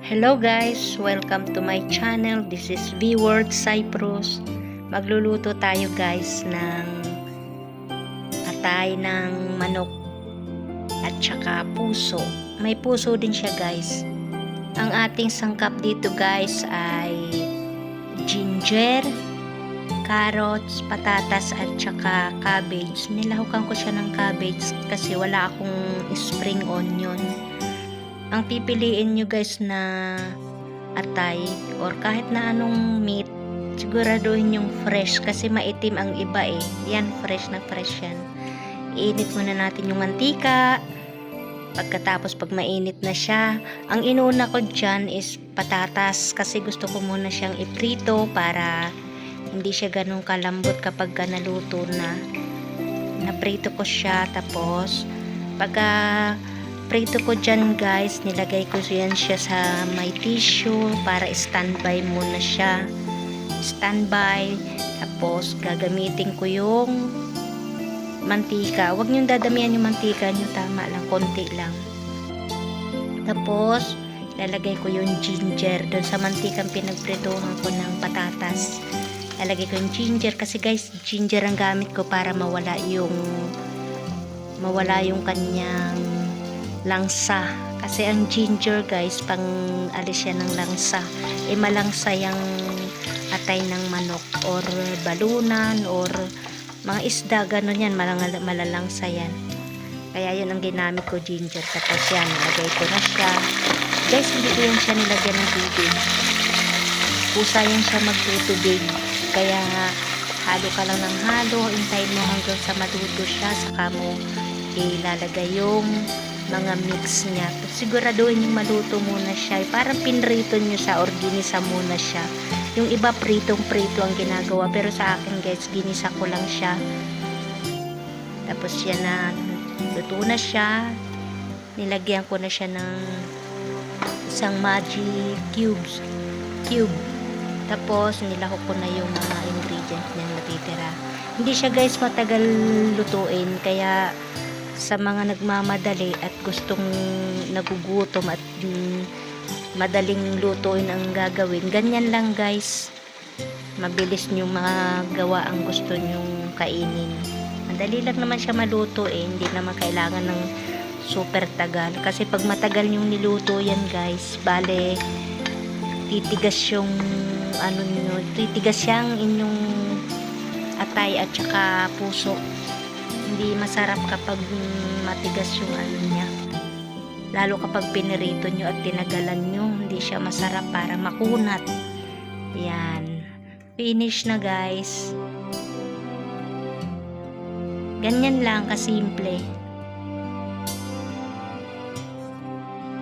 Hello guys! Welcome to my channel. This is V-Word Cyprus. Magluluto tayo guys ng atay ng manok at saka puso. May puso din siya guys. Ang ating sangkap dito guys ay ginger, carrots, patatas at saka cabbage. Nilahukan ko siya ng cabbage kasi wala akong spring onion. Ang pipiliin nyo guys na atay or kahit na anong meat, siguraduhin yung fresh kasi maitim ang iba eh. Yan, fresh na fresh yan. Iinit muna natin yung mantika. Pagkatapos pag mainit na siya, ang inuna ko dyan is patatas kasi gusto ko muna siyang iprito para hindi siya ganun kalambot kapag naluto na. Naprito ko siya, tapos pagka prito ko dyan guys, nilagay ko yan siya sa may tissue para standby muna siya. Standby. Tapos gagamitin ko yung mantika. Huwag nyo dadamihan yung mantika nyo, tama lang, konti lang. Tapos lalagay ko yung ginger doon sa mantikang pinagprituhan ko ng patatas. Lalagay ko yung ginger kasi guys, ginger ang gamit ko para mawala yung kanyang langsa. Kasi ang ginger guys, pang alis yan ng langsa. Malangsa yung atay ng manok or balunan or mga isda, ganun yan, malalangsa yan. Kaya yun ang ginamit ko, ginger. Tapos yan, nilagay ko na siya guys. Hindi ko yan siya nilagyan ng tubig, pusa yan siya magtutubig. Kaya halo ka lang ng halo, hintayin mo hanggang sa matuto siya, saka mo ilalagay yung mga mix niya. Siguraduhin yung maluto muna siya. Parang pinrito nyo siya or ginisa muna siya. Yung iba pritong-prito ang ginagawa. Pero sa akin guys, ginisa ko lang siya. Tapos yan na, luto na siya. Nilagyan ko na siya ng isang magic cube. Tapos nilahok ko na yung mga ingredients niya natitira. Hindi siya guys matagal lutuin. Kaya sa mga nagmamadali at gustong nagugutom at madaling lutuin ang gagawin, ganyan lang guys, mabilis nyo magawa ang gusto nyong kainin. Madali lang naman siya maluto hindi naman kailangan ng super tagal. Kasi pag matagal yung niluto yan guys, bale titigas yung titigas yung inyong atay at saka puso. Hindi masarap kapag matigas yung niya. Lalo kapag pinirito nyo at tinagalan nyo, hindi siya masarap, para makunat. Yan. Finish na guys. Ganyan lang kasimple.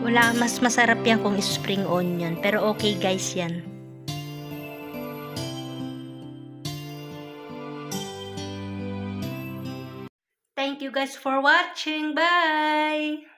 Wala, mas masarap yan kung spring onion. Pero okay guys yan. Thank you guys for watching. Bye!